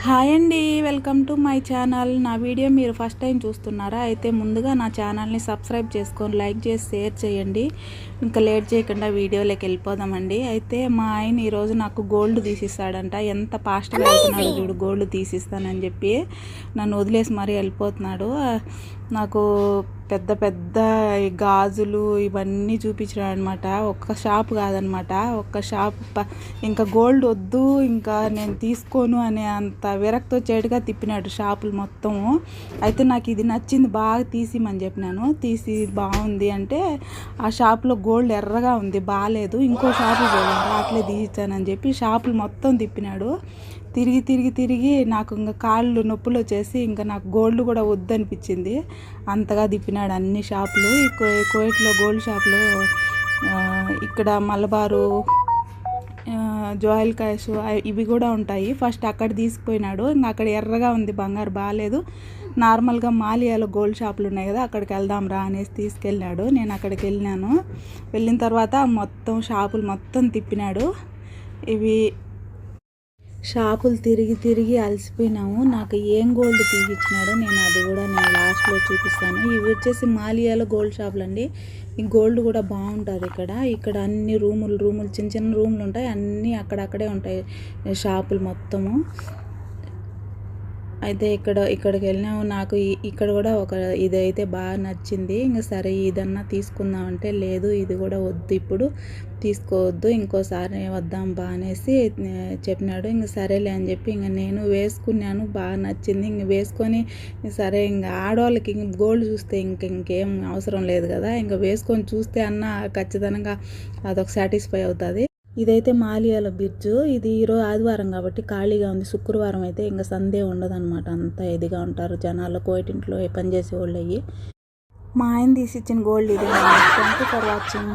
Hi అండి, welcome to my channel. నా video మీరు ఫస్ట్ టైం చూస్తున్నారా? అయితే ముందుగా నా ఛానల్ని సబ్స్క్రైబ్ చేసుకొని లైక్ చేసి షేర్ చేయండి. ఇంకా లేట్ చేయకుండా వీడియోలోకి వెళ్ళిపోదామండి. అయితే మా ఆయన ఈరోజు నాకు గోల్డ్ తీసిస్తాడంట. ఎంత ఫాస్ట్గా వెళ్తున్నాడు చూడు, గోల్డ్ తీసిస్తానని చెప్పి నన్ను వదిలేసి మరీ వెళ్ళిపోతున్నాడు. నాకు పెద్ద పెద్ద గాజులు ఇవన్నీ చూపించాడు అనమాట. ఒక్క షాప్ కాదనమాట, ఒక్క షాప్. ఇంకా గోల్డ్ వద్దు, ఇంకా నేను తీసుకోను అనే అంత విరక్తి వచ్చేట్టుగా తిప్పినాడు షాపులు మొత్తము. అయితే నాకు ఇది నచ్చింది, బాగా తీసిమని చెప్పినాను. తీసి బాగుంది అంటే ఆ షాప్లో గోల్డ్ ఎర్రగా ఉంది, బాగాలేదు, ఇంకో షాపు పోయాను, అట్లే తీసిచ్చానని చెప్పి షాపులు మొత్తం తిప్పినాడు. తిరిగి తిరిగి తిరిగి నాకు ఇంకా కాళ్ళు నొప్పులు వచ్చేసి ఇంకా నాకు గోల్డ్ కూడా వద్దనిపించింది. అంతగా తిప్పినాడు అన్ని షాపులు. కువైట్లో గోల్డ్ షాపులు ఇక్కడ మలబారు, జోయల్ కాష్ ఇవి కూడా ఉంటాయి. ఫస్ట్ అక్కడ తీసుకుపోయినాడు. ఇంకా అక్కడ ఎర్రగా ఉంది బంగారు, బాగాలేదు. నార్మల్గా మాలియాలో గోల్డ్ షాపులు ఉన్నాయి కదా, అక్కడికి వెళ్దాం రా అనేసి తీసుకెళ్ళినాడు. నేను అక్కడికి వెళ్ళినాను. వెళ్ళిన తర్వాత మొత్తం షాపులు మొత్తం తిప్పినాడు. ఇవి షాపులు తిరిగి తిరిగి అలసిపోయినాము. నాకు ఏం గోల్డ్ తీసిచ్చినాడో నేను లాస్ట్లో చూపిస్తాను. ఇవి వచ్చేసి మాలియాలో గోల్డ్ షాపులు అండి. ఈ గోల్డ్ కూడా బాగుంటుంది ఇక్కడ అన్ని రూములు చిన్న చిన్న రూములు ఉంటాయి, అన్నీ అక్కడక్కడే ఉంటాయి షాపులు మొత్తము. అయితే ఇక్కడికి వెళ్ళినాము. నాకు ఇక్కడ కూడా ఇదైతే బాగా నచ్చింది. ఇంకా సరే ఇదన్నా తీసుకుందామంటే లేదు, ఇది కూడా వద్దు, ఇప్పుడు తీసుకోవద్దు, ఇంకోసారి వద్దాం బా అనేసి చెప్పినాడు. ఇంక సరేలే అని చెప్పి ఇంక నేను వేసుకున్నాను, బాగా నచ్చింది. ఇంక వేసుకొని సరే ఇంక ఆడవాళ్ళకి ఇంక గోల్డ్ చూస్తే ఇంకేం అవసరం లేదు కదా, ఇంకా వేసుకొని చూస్తే అన్న ఖచ్చితంగా అదొక సాటిస్ఫై అవుతుంది. ఇదైతే మాలియాల బ్రిడ్జ్. ఇది ఈరోజు ఆదివారం కాబట్టి ఖాళీగా ఉంది. శుక్రవారం అయితే ఇంకా సందే ఉండదన్నమాట, అంతా ఇదిగా ఉంటారు జనాలు, కోయిటింట్లో పనిచేసే వాళ్ళు అయ్యి. మా ఆయన తీసిచ్చిన గోల్డ్ ఇది. Thank you for watching.